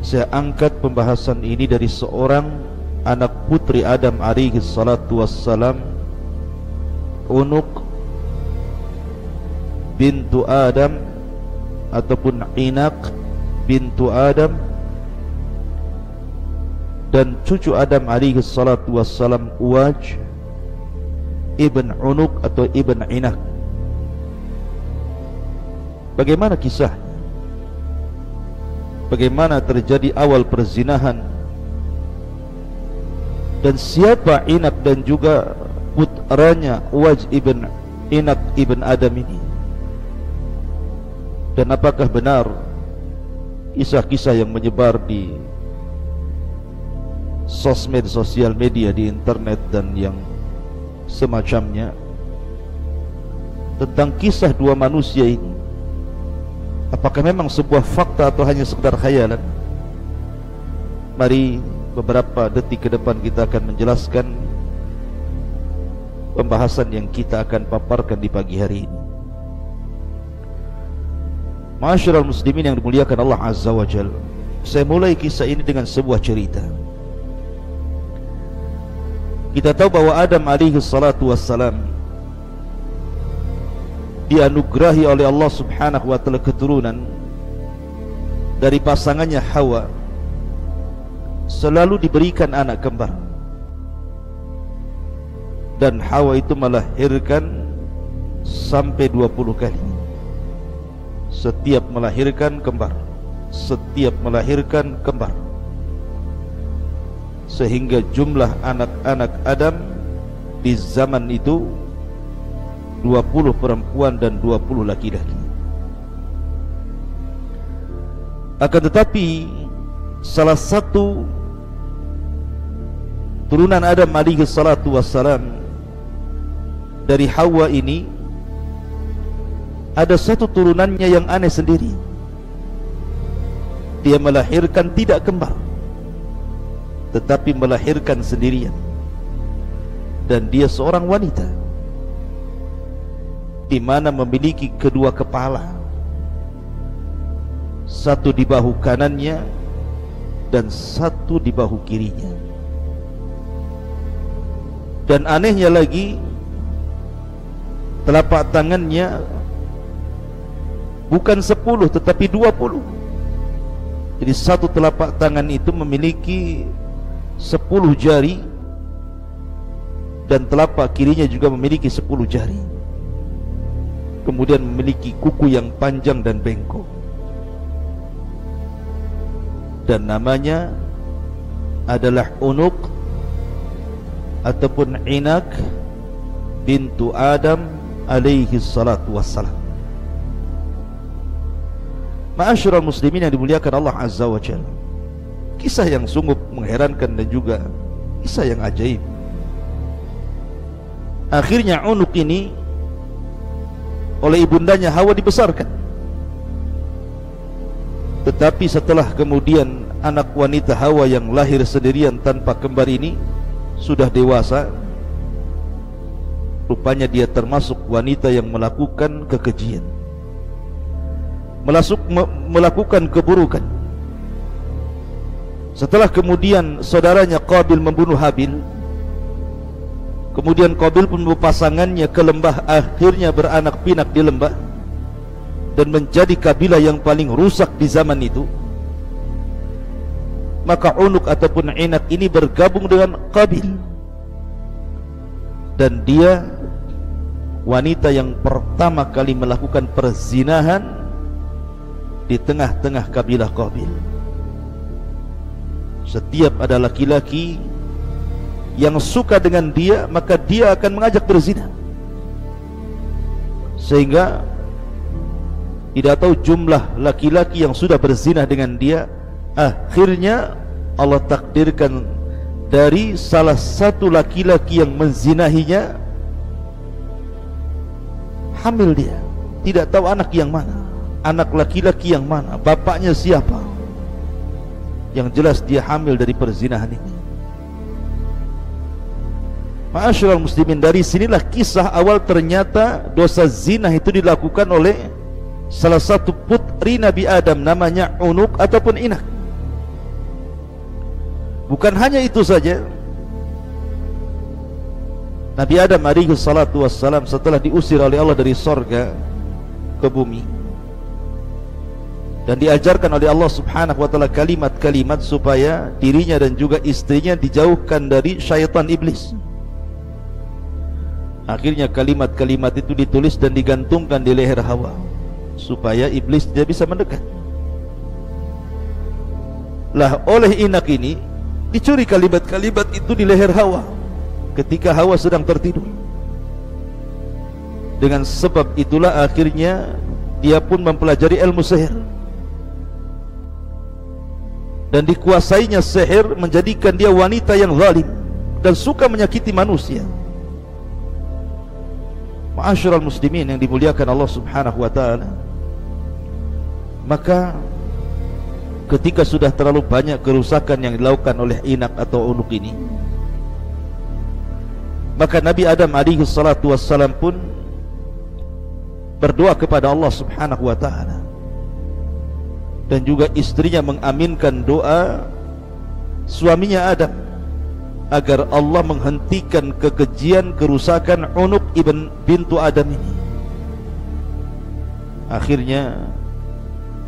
saya angkat pembahasan ini dari seorang anak putri Adam alaihi salatu wassalam, Unuk bintu Adam ataupun Inak bintu Adam, dan cucu Adam alaihi salatu wassalam Uwaj ibn Unuk atau ibn Inak. Bagaimana kisah? Bagaimana terjadi awal perzinahan, dan siapa Inak dan juga putranya Uwaj ibn Inak ibn Adam ini, dan apakah benar kisah-kisah yang menyebar di sosial media, di internet dan yang semacamnya tentang kisah dua manusia ini? Apakah memang sebuah fakta atau hanya sekedar khayalan? Mari beberapa detik ke depan kita akan menjelaskan pembahasan yang kita akan paparkan di pagi hari ini. Ma'asyiral muslimin yang dimuliakan Allah Azza wa Jalla, saya mulai kisah ini dengan sebuah cerita. Kita tahu bahwa Adam alaihi salatu wassalam dianugerahi oleh Allah subhanahu wa ta'ala keturunan dari pasangannya Hawa, selalu diberikan anak kembar, dan Hawa itu melahirkan sampai 20 kali. Setiap melahirkan kembar, setiap melahirkan kembar, sehingga jumlah anak-anak Adam di zaman itu 20 perempuan dan 20 laki-laki. Akan tetapi salah satu turunan Adam alaihi salatu wassalam dari Hawa ini, ada satu turunannya yang aneh sendiri. Dia melahirkan tidak kembar, tetapi melahirkan sendirian, dan dia seorang wanita di mana memiliki kedua kepala, satu di bahu kanannya dan satu di bahu kirinya. Dan anehnya lagi, telapak tangannya bukan 10 tetapi 20. Jadi satu telapak tangan itu memiliki 10 jari, dan telapak kirinya juga memiliki 10 jari. Kemudian memiliki kuku yang panjang dan bengkok, dan namanya adalah Unuk ataupun Inak bintu Adam alaihi salatu wassalam. Ma'asyiral muslimin yang dimuliakan Allah Azza wa Jalla, kisah yang sungguh mengherankan dan juga kisah yang ajaib. Akhirnya Unuk ini oleh ibundanya Hawa dibesarkan. Tetapi setelah kemudian anak wanita Hawa yang lahir sendirian tanpa kembar ini sudah dewasa, rupanya dia termasuk wanita yang melakukan kekejian, melakukan keburukan. Setelah kemudian saudaranya Qabil membunuh Habil, kemudian Qabil pun berpasangannya ke lembah, akhirnya beranak pinak di lembah dan menjadi kabilah yang paling rusak di zaman itu. Maka Unuk ataupun Inak ini bergabung dengan Qabil, dan dia wanita yang pertama kali melakukan perzinahan di tengah-tengah kabilah Qabil. Setiap ada laki-laki yang suka dengan dia, maka dia akan mengajak berzina, sehingga tidak tahu jumlah laki-laki yang sudah berzina dengan dia. Akhirnya Allah takdirkan dari salah satu laki-laki yang menzinahinya hamil dia. Tidak tahu anak yang mana, anak laki-laki yang mana, bapaknya siapa. Yang jelas dia hamil dari perzinahan ini. Ma'asyiral muslimin, dari sinilah kisah awal ternyata dosa zina itu dilakukan oleh salah satu putri Nabi Adam, namanya Unuk ataupun Inak. Bukan hanya itu saja, Nabi Adam alaihi salatu wassalam setelah diusir oleh Allah dari sorga ke bumi dan diajarkan oleh Allah subhanahu wa ta'ala kalimat-kalimat supaya dirinya dan juga istrinya dijauhkan dari syaitan iblis. Akhirnya kalimat-kalimat itu ditulis dan digantungkan di leher Hawa supaya iblis tidak bisa mendekat. Lah oleh Inak ini dicuri kalimat-kalimat itu di leher Hawa ketika Hawa sedang tertidur. Dengan sebab itulah akhirnya dia pun mempelajari ilmu sihir, dan dikuasainya sihir menjadikan dia wanita yang zalim dan suka menyakiti manusia. Ma'asyiral muslimin yang dimuliakan Allah subhanahu wa ta'ala, maka ketika sudah terlalu banyak kerusakan yang dilakukan oleh Inak atau Unuk ini, maka Nabi Adam alaihi salatu wassalam pun berdoa kepada Allah subhanahu wa ta'ala, dan juga istrinya mengaminkan doa suaminya Adam agar Allah menghentikan kekejian kerusakan Unuk bintu Adam ini. Akhirnya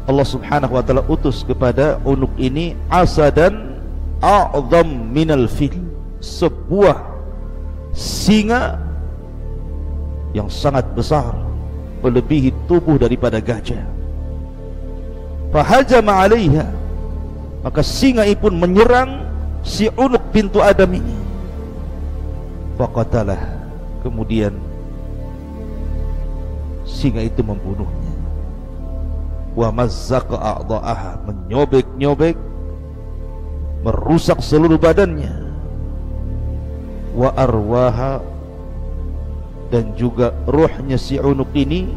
Allah subhanahu wa ta'ala utus kepada Unuk ini asadan a'zam minal fil, sebuah singa yang sangat besar, melebihi tubuh daripada gajah. Fahajama 'alaiha, maka singa itu pun menyerang si Unuk bintu Adam ini. Faqatalah, kemudian singa itu membunuhnya. Wa mazzaqa a'dha'aha, menyobek-nyobek, merusak seluruh badannya. Wa arwaha, dan juga ruhnya si Unuk ini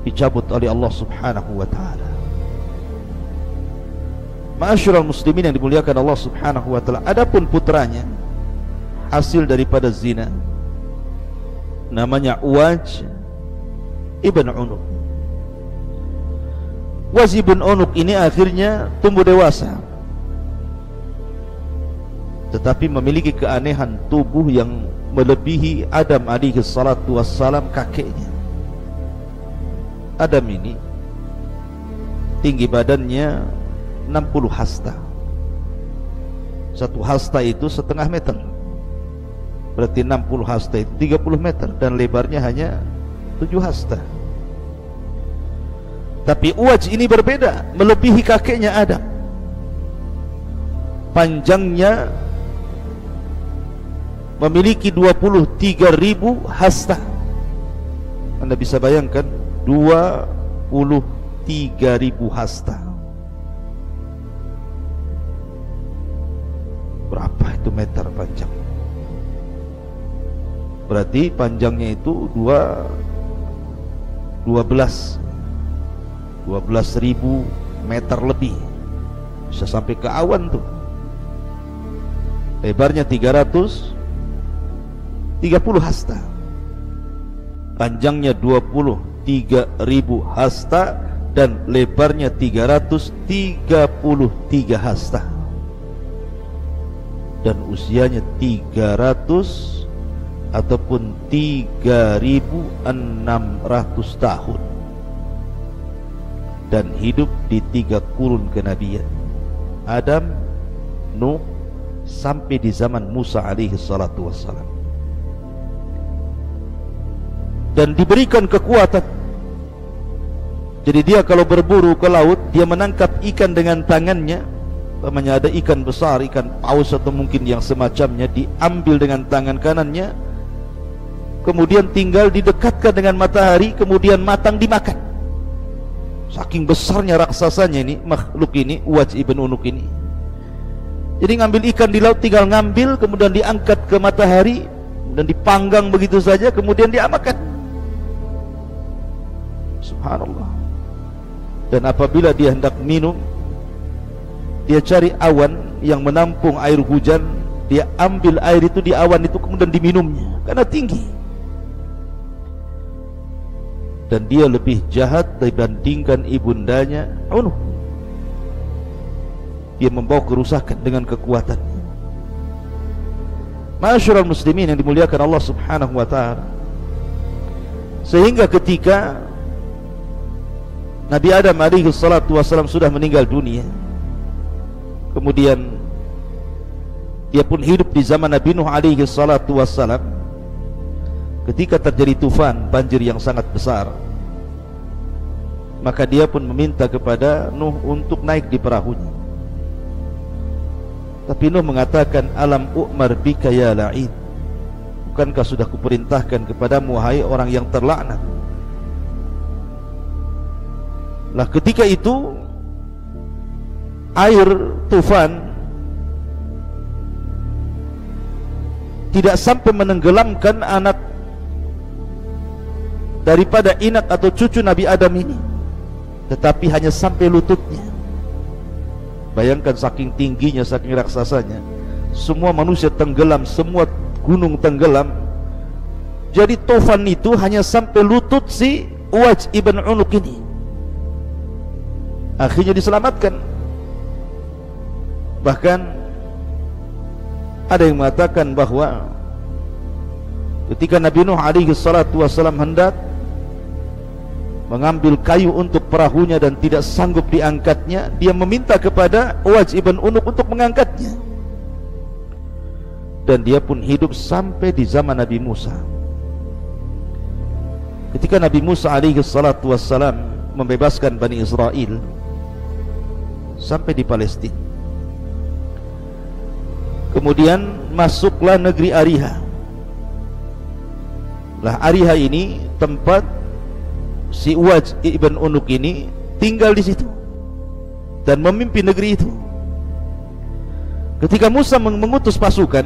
dicabut oleh Allah subhanahu wa ta'ala. Ma'asyiral muslimin yang dimuliakan Allah subhanahu wa ta'ala, adapun putranya hasil daripada zina, namanya Uwaj ibn Unuk. Uwaj ibn Unuk ini akhirnya tumbuh dewasa, tetapi memiliki keanehan tubuh yang melebihi Adam alaihi salatu wassalam, kakeknya. Adam ini tinggi badannya 60 hasta. Satu hasta itu setengah meter, berarti 60 hasta itu 30 meter, dan lebarnya hanya 7 hasta. Tapi Uwaj ini berbeda, melebihi kakeknya Adam. Panjangnya memiliki 23.000 hasta. Anda bisa bayangkan 23.000 hasta. Berapa itu meter panjang? Berarti panjangnya itu 12.000 meter lebih. Bisa sampai ke awan tuh. Lebarnya 330 hasta, panjangnya 23.000 hasta, dan lebarnya 333 hasta, dan usianya 300 ataupun 3.600 tahun, dan hidup di 3 kurun kenabian, Adam, Nuh, sampai di zaman Musa alaihi salatu wassalam. Dan diberikan kekuatan. Jadi dia kalau berburu ke laut, dia menangkap ikan dengan tangannya. Umpamanya ada ikan besar, ikan paus atau mungkin yang semacamnya, diambil dengan tangan kanannya, kemudian tinggal didekatkan dengan matahari, kemudian matang dimakan. Saking besarnya raksasanya ini, makhluk ini, Uwaj ibn Unuk ini. Jadi ngambil ikan di laut, tinggal ngambil, kemudian diangkat ke matahari, dan dipanggang begitu saja, kemudian dia makan. Subhanallah. Dan apabila dia hendak minum, dia cari awan yang menampung air hujan, dia ambil air itu di awan itu, kemudian diminumnya, karena tinggi. Dan dia lebih jahat dibandingkan ibundanya Unuk. dia membawa kerusakan dengan kekuatannya. Ma'asyiral muslimin yang dimuliakan Allah Subhanahu wa taala, sehingga ketika Nabi Adam alaihi salatu wasallam sudah meninggal dunia, kemudian dia pun hidup di zaman Nabi Nuh alaihi salatu wasallam. Ketika terjadi tufan, banjir yang sangat besar, maka dia pun meminta kepada Nuh untuk naik di perahunya. Tapi Nuh mengatakan, alam u'mar bika ya la'in, bukankah sudah kuperintahkan kepadamu wahai orang yang terlaknat. Lah ketika itu air tufan tidak sampai menenggelamkan anak daripada inak atau cucu Nabi Adam ini, tetapi hanya sampai lututnya. Bayangkan saking tingginya, saking raksasanya, semua manusia tenggelam, semua gunung tenggelam. Jadi tufan itu hanya sampai lutut si Uwais ibn Unuq ini. Akhirnya diselamatkan. Bahkan ada yang mengatakan bahwa ketika Nabi Nuh alaihi salatu wasallam hendak mengambil kayu untuk perahunya dan tidak sanggup diangkatnya, dia meminta kepada Uwais ibn Unuq untuk mengangkatnya. Dan dia pun hidup sampai di zaman Nabi Musa. Ketika Nabi Musa alaihi salatu wassalam membebaskan Bani Israel sampai di Palestina, kemudian masuklah negeri Ariha. Lah Ariha ini tempat si Uwais ibn Unuq ini tinggal di situ dan memimpin negeri itu. Ketika Musa mengutus pasukan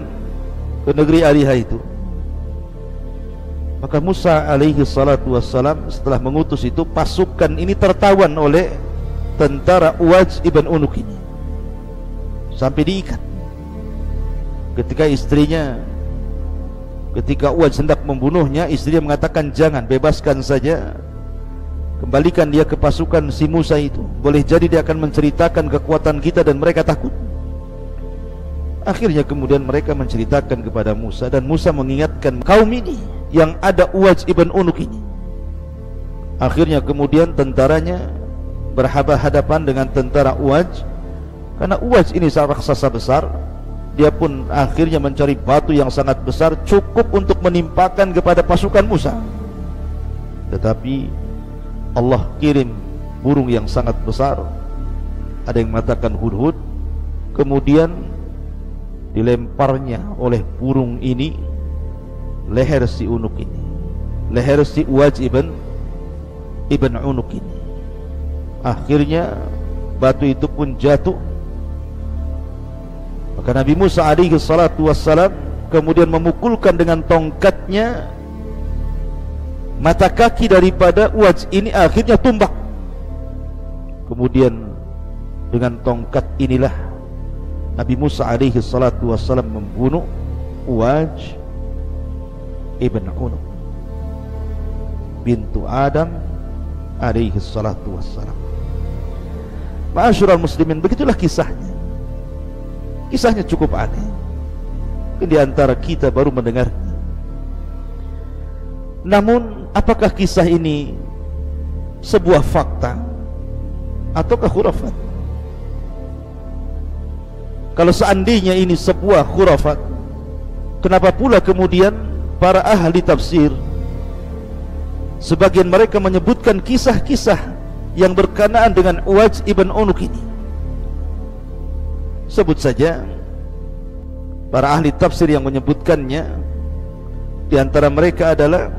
ke negeri Ariha itu, maka Musa alaihi salatu wassalam setelah mengutus itu, pasukan ini tertawan oleh tentara Uwais ibn Unuq ini sampai diikat. Ketika Uwais hendak membunuhnya, istrinya mengatakan, jangan, bebaskan saja, kembalikan dia ke pasukan si Musa itu, boleh jadi dia akan menceritakan kekuatan kita dan mereka takut. Akhirnya kemudian mereka menceritakan kepada Musa, dan Musa mengingatkan kaum ini yang ada Uwais ibn Unuq ini. Akhirnya kemudian tentaranya berhadapan dengan tentara Uwais, karena Uwais ini seorang raksasa besar. Dia pun akhirnya mencari batu yang sangat besar, cukup untuk menimpakan kepada pasukan Musa. Tetapi Allah kirim burung yang sangat besar, ada yang mengatakan hudhud, kemudian dilemparnya oleh burung ini leher si Unuq ini, leher si Uwais ibn Unuq ini. Akhirnya batu itu pun jatuh. Maka Nabi Musa alaihi salatu wassalam kemudian memukulkan dengan tongkatnya mata kaki daripada Uwais ini, akhirnya tumbang. Kemudian dengan tongkat inilah Nabi Musa alaihi salatu wassalam membunuh Uwais ibn Unuq bintu Adam alaihi salatu wassalam. Ma'asyiral muslimin, begitulah kisahnya. Kisahnya cukup aneh. Di antara kita baru mendengarnya. Namun apakah kisah ini sebuah fakta ataukah khurafat? Kalau seandainya ini sebuah khurafat, kenapa pula kemudian para ahli tafsir, sebagian mereka menyebutkan kisah-kisah yang berkenaan dengan Uwais ibn Unuq ini? Sebut saja para ahli tafsir yang menyebutkannya. Di antara mereka adalah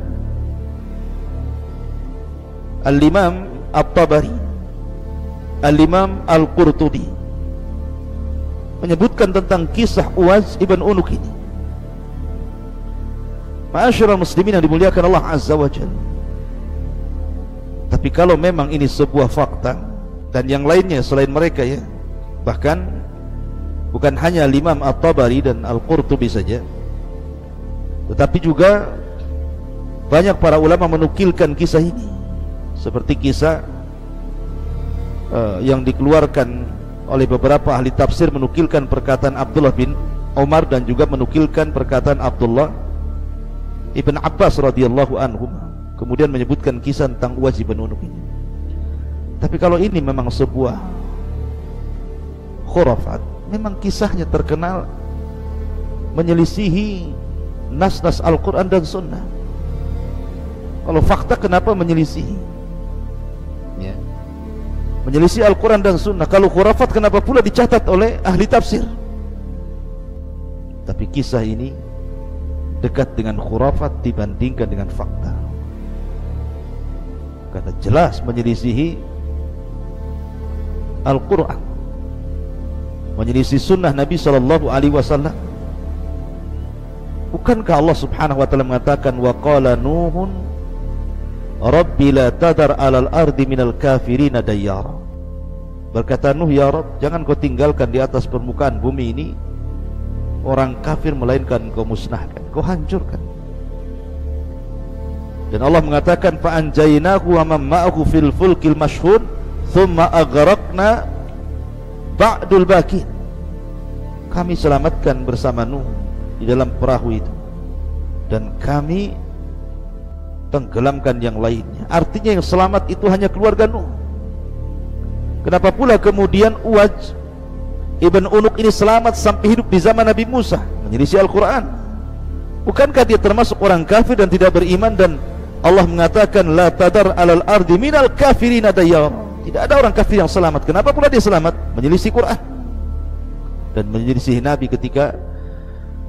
Al-Imam At-Tabari, Al-Imam Al-Qurtubi, menyebutkan tentang kisah Uwais ibn Unuq ini. Ma'asyiral muslimin yang dimuliakan Allah Azza wa Jalla. Tapi kalau memang ini sebuah fakta, dan yang lainnya selain mereka ya, bahkan bukan hanya Imam At-Tabari dan Al-Qurtubi saja, tetapi juga banyak para ulama menukilkan kisah ini, seperti kisah yang dikeluarkan oleh beberapa ahli tafsir menukilkan perkataan Abdullah bin Umar dan juga menukilkan perkataan Abdullah Ibn Abbas radhiyallahu anhum, kemudian menyebutkan kisah tentang Uwais bin Unuk ini. Tapi kalau ini memang sebuah khurafat, memang kisahnya terkenal menyelisihi nas-nas Al-Quran dan Sunnah. Kalau fakta, kenapa menyelisihi? Ya. Menyelisih Al-Quran dan Sunnah. Kalau khurafat, kenapa pula dicatat oleh ahli tafsir? Tapi kisah ini dekat dengan khurafat dibandingkan dengan fakta, karena jelas menyelisihi Al-Quran, menyelisih sunnah Nabi SAW. Bukankah Allah subhanahu wa ta'ala mengatakan, wa qala Nuhun Rabbi la tadar alal ardi minal kafirina dayyara. Berkata Nuh, ya Rabb, jangan kau tinggalkan di atas permukaan bumi ini orang kafir, melainkan kau musnahkan, kau hancurkan. Dan Allah mengatakan, fa anjaynahu wa man ma'ahu fil fulkil mashhun thumma aghraqna ba'dul baqin. Kami selamatkan bersama Nuh di dalam perahu itu, dan kami tenggelamkan yang lainnya. Artinya yang selamat itu hanya keluarga Nuh. Kenapa pula kemudian Uwais Ibn Unuk ini selamat sampai hidup di zaman Nabi Musa, menyelisih Al-Quran? Bukankah dia termasuk orang kafir dan tidak beriman? Dan Allah mengatakan, la tadar alal ardi minal kafirina dayyara. Tidak ada orang kafir yang selamat. Kenapa pula dia selamat? Menyelisih Quran dan menyelisih Nabi. Ketika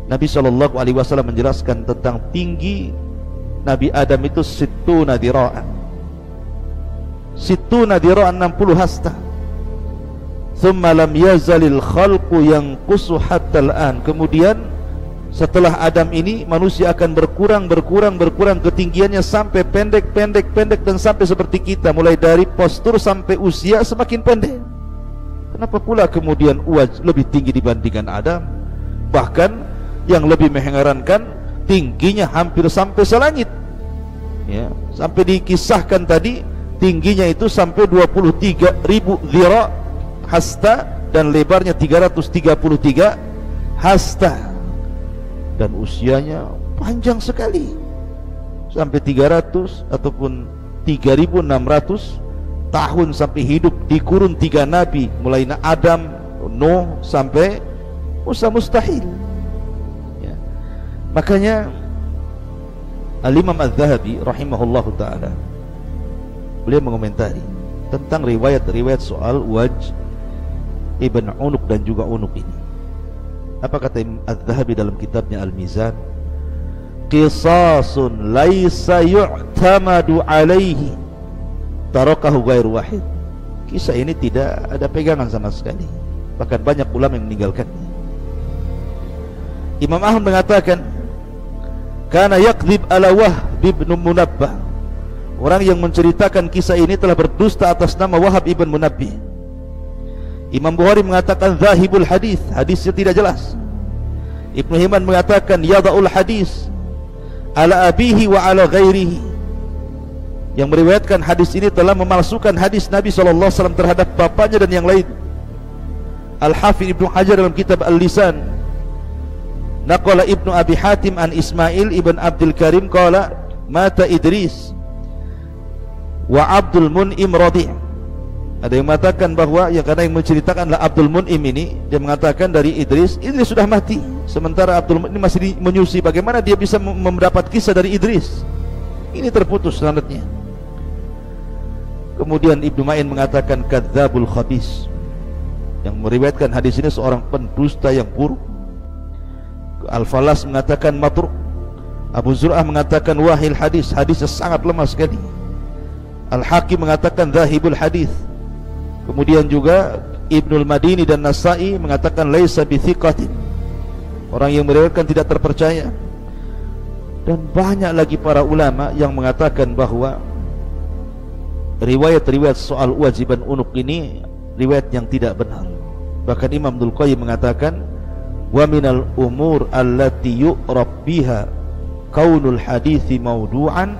Nabi SAW menjelaskan tentang tinggi Nabi Adam itu sittuna dira'an, 60 hasta. Thumma lam yazalil khalqu yanqusu hatta al-an. Kemudian setelah Adam ini manusia akan berkurang ketinggiannya sampai pendek dan sampai seperti kita, mulai dari postur sampai usia semakin pendek. Kenapa pula kemudian Uwais lebih tinggi dibandingkan Adam? Bahkan yang lebih mengherankan, tingginya hampir sampai selangit. Ya, sampai dikisahkan tadi tingginya itu sampai 23.000 dhira' hasta, dan lebarnya 333 hasta, dan usianya panjang sekali sampai 300 ataupun 3.600 tahun, sampai hidup di kurun 3 nabi, mulai Adam, Nuh sampai Musa, mustahil ya. Makanya Al-Imam Al-Zahabi rahimahullahu ta'ala, beliau mengomentari tentang riwayat-riwayat soal Uwais Ibn Unuk dan juga Unuk ini. Apa kata Imam Az-Zahabi dalam kitabnya Al-Mizan? Qisasun laisa yu'tamadu alaihi tarakahu ghairu wahid. Kisah ini tidak ada pegangan sama sekali, bahkan banyak ulama yang meninggalkannya. Imam Ahmad mengatakan, kana yakdzib ala Wahb bin Munabbah. Orang yang menceritakan kisah ini telah berdusta atas nama Wahab ibn Munabbih. Imam Bukhari mengatakan zahibul hadis, hadisnya tidak jelas. Ibnu Hibban mengatakan yada'ul hadis ala abihi wa ala ghairihi. Yang meriwayatkan hadis ini telah memalsukan hadis Nabi SAW terhadap bapaknya dan yang lain. Al-Hafidh Ibnu Hajar dalam kitab Al-Lisan, naqala Ibnu Abi Hatim an Ismail ibn Abdul Karim qala mata Idris wa Abdul Mun'im radhi'. Ada yang mengatakan bahwa yang karena yang menceritakanlah Abdul Mun'im ini, dia mengatakan dari Idris sudah mati, sementara Abdul Mun'im masih menyusi. Bagaimana dia bisa mendapat kisah dari Idris? Ini terputus sanadnya. Kemudian Ibnu Ma'in mengatakan kadzabul khabis. Yang meriwayatkan hadis ini seorang pendusta yang buruk. Al-Falas mengatakan matruk. Abu Zur'ah mengatakan wahil hadis, hadisnya sangat lemah sekali. Al-Hakim mengatakan zahibul hadis. Kemudian juga Ibnul Madini dan Nasai mengatakan laisa bithiqatin, orang yang meriwayatkan tidak terpercaya. Dan banyak lagi para ulama yang mengatakan bahwa riwayat-riwayat soal Uwais bin Unuk ini riwayat yang tidak benar. Bahkan Imam Ibnul Qayyim mengatakan wa minal umur allati yu'rab biha kaunul hadithi maudu'an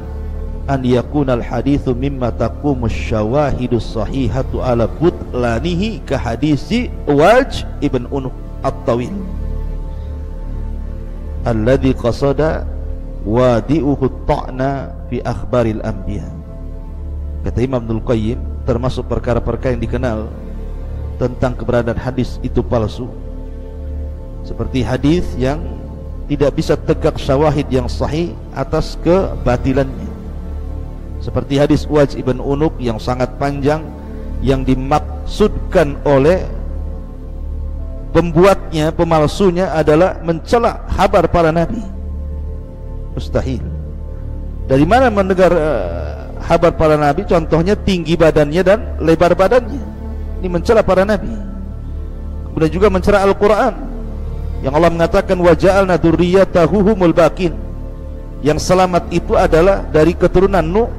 an yakuna al-haditsu mimma taqumu syawahidus sahihatu ala butlanihi ka hadisi Waj ibn Unuk at-Tawil alladhi qasada wadi'uhu ta'na fi akhbaril anbiya. Kata Imam Ibnul Qayyim, termasuk perkara-perkara yang dikenal tentang keberadaan hadis itu palsu, seperti hadis yang tidak bisa tegak syawahid yang sahih atas kebatilannya, seperti hadis Waj ibn Unuk yang sangat panjang, yang dimaksudkan oleh pembuatnya, pemalsunya adalah mencela kabar para nabi. Mustahil. Dari mana mendengar kabar para nabi? Contohnya tinggi badannya dan lebar badannya. Ini mencela para nabi. Kemudian juga mencela Al-Quran, yang Allah mengatakan wa ja'alna dzurriyyatahu humul baqin, yang selamat itu adalah dari keturunan Nuh,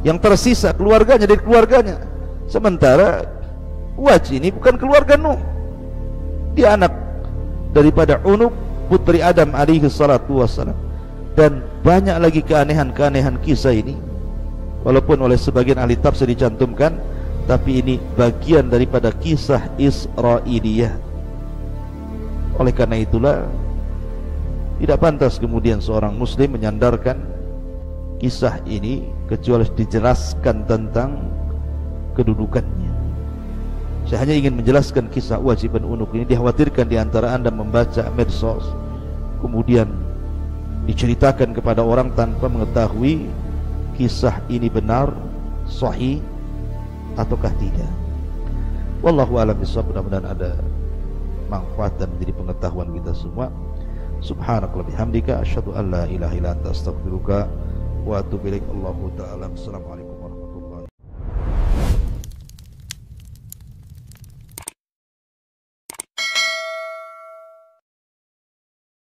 yang tersisa keluarganya dari keluarganya. Sementara Waj ini bukan keluarga Nuh, dia anak daripada Unuk, putri Adam alaihi salatu wassalam. Dan banyak lagi keanehan-keanehan kisah ini, walaupun oleh sebagian ahli tafsir dicantumkan, tapi ini bagian daripada kisah Israiliyah. Oleh karena itulah tidak pantas kemudian seorang muslim menyandarkan kisah ini kecuali dijelaskan tentang kedudukannya. Saya hanya ingin menjelaskan kisah Waj ibn Unuk ini. Dikhawatirkan di antara anda membaca medsos, kemudian diceritakan kepada orang tanpa mengetahui kisah ini benar, sahih ataukah tidak. Wallahu a'lam bishawab. Mudah-mudahan ada manfaat dan menjadi pengetahuan kita semua. Subhanakallahumma bihamdika asyhadu an la ilaha illa anta astaghfiruka wa atubu ilaik. Allahu ta'ala. Assalamualaikum.